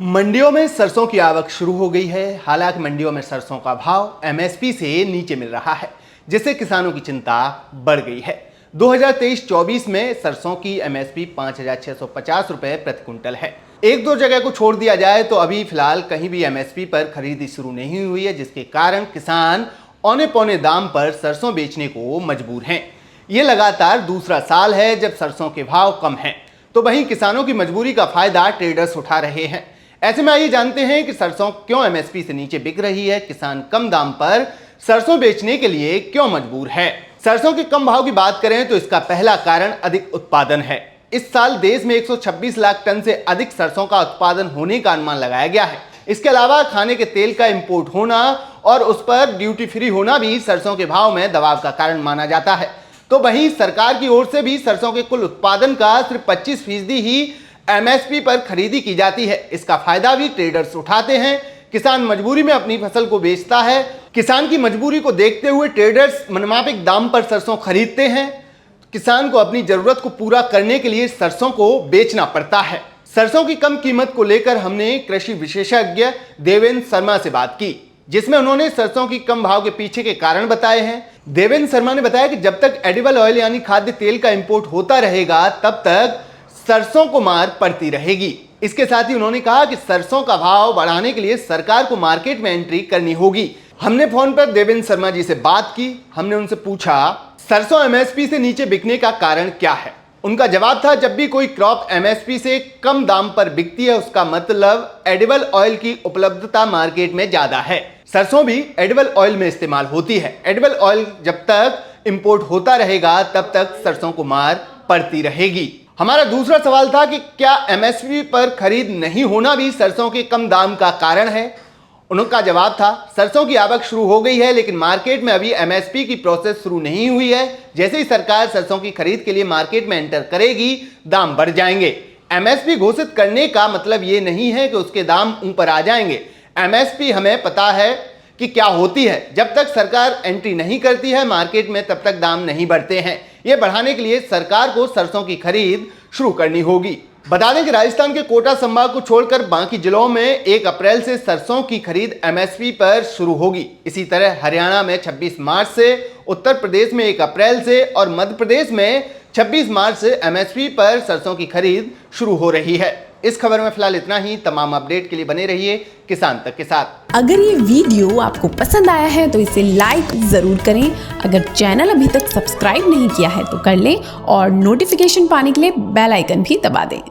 मंडियों में सरसों की आवक शुरू हो गई है। हालांकि मंडियों में सरसों का भाव एमएसपी से नीचे मिल रहा है, जिससे किसानों की चिंता बढ़ गई है। 2023-24 में सरसों की एमएसपी 5,650 रुपए प्रति क्विंटल है। एक दो जगह को छोड़ दिया जाए तो अभी फिलहाल कहीं भी एमएसपी पर खरीदी शुरू नहीं हुई है, जिसके कारण किसान औने पौने दाम पर सरसों बेचने को मजबूर हैं। ये लगातार दूसरा साल है जब सरसों के भाव कम हैं, तो वहीं किसानों की मजबूरी का फायदा ट्रेडर्स उठा रहे हैं। ऐसे में आइए जानते हैं कि सरसों क्यों एमएसपी से नीचे बिक रही है, किसान कम दाम पर सरसों बेचने के लिए क्यों मजबूर है। सरसों के कम भाव की बात करें तो इसका पहला कारण अधिक उत्पादन है। इस साल देश में 126 लाख टन से अधिक सरसों का उत्पादन होने का अनुमान लगाया गया है। इसके अलावा खाने के तेल का इंपोर्ट होना और उस पर ड्यूटी फ्री होना भी सरसों के भाव में दबाव का कारण माना जाता है। तो वहीं सरकार की ओर से भी सरसों के कुल उत्पादन का सिर्फ 25% ही एमएसपी पर खरीदी की जाती है। इसका फायदा भी ट्रेडर्स उठाते हैं। किसान मजबूरी में अपनी फसल को बेचता है। किसान की मजबूरी को देखते हुए ट्रेडर्स मनमाफिक दाम पर सरसों खरीदते हैं। किसान को अपनी जरूरत को पूरा करने के लिए सरसों को बेचना पड़ता है। सरसों की कम कीमत को लेकर हमने कृषि विशेषज्ञ देवेंद्र शर्मा से बात की, जिसमें उन्होंने सरसों की कम भाव के पीछे के कारण बताए हैं। देवेंद्र शर्मा ने बताया कि जब तक एडिबल ऑयल यानी खाद्य तेल का इंपोर्ट होता रहेगा, तब तक सरसों को मार पड़ती रहेगी। इसके साथ ही उन्होंने कहा कि सरसों का भाव बढ़ाने के लिए सरकार को मार्केट में एंट्री करनी होगी। हमने फोन पर देवेंद्र शर्मा जी से बात की। हमने उनसे पूछा सरसों एमएसपी से नीचे बिकने का कारण क्या है। उनका जवाब था, जब भी कोई क्रॉप एमएसपी से कम दाम पर बिकती है, उसका मतलब एडिबल ऑयल की उपलब्धता मार्केट में ज्यादा है। सरसों भी एडिबल ऑयल में इस्तेमाल होती है। एडिबल ऑयल जब तक इंपोर्ट होता रहेगा, तब तक सरसों को मार पड़ती रहेगी। हमारा दूसरा सवाल था कि क्या एमएसपी पर खरीद नहीं होना भी सरसों के कम दाम का कारण है। उनका जवाब था, सरसों की आवक शुरू हो गई है, लेकिन मार्केट में अभी एमएसपी की प्रोसेस शुरू नहीं हुई है। जैसे ही सरकार सरसों की खरीद के लिए मार्केट में एंटर करेगी, दाम बढ़ जाएंगे। एमएसपी घोषित करने का मतलब ये नहीं है कि उसके दाम ऊपर आ जाएंगे। एमएसपी हमें पता है कि क्या होती है। जब तक सरकार एंट्री नहीं करती है मार्केट में, तब तक दाम नहीं बढ़ते हैं। ये बढ़ाने के लिए सरकार को सरसों की खरीद शुरू करनी होगी। बता दें कि राजस्थान के कोटा संभाग को छोड़कर बाकी जिलों में 1 अप्रैल से सरसों की खरीद एमएसपी पर शुरू होगी। इसी तरह हरियाणा में 26 मार्च से, उत्तर प्रदेश में 1 अप्रैल से और मध्य प्रदेश में 26 मार्च से एमएसपी पर सरसों की खरीद शुरू हो रही है। इस खबर में फिलहाल इतना ही। तमाम अपडेट के लिए बने रहिए किसान तक के साथ। अगर ये वीडियो आपको पसंद आया है तो इसे लाइक जरूर करें। अगर चैनल अभी तक सब्सक्राइब नहीं किया है तो कर लें और नोटिफिकेशन पाने के लिए बेल आइकन भी दबा दें।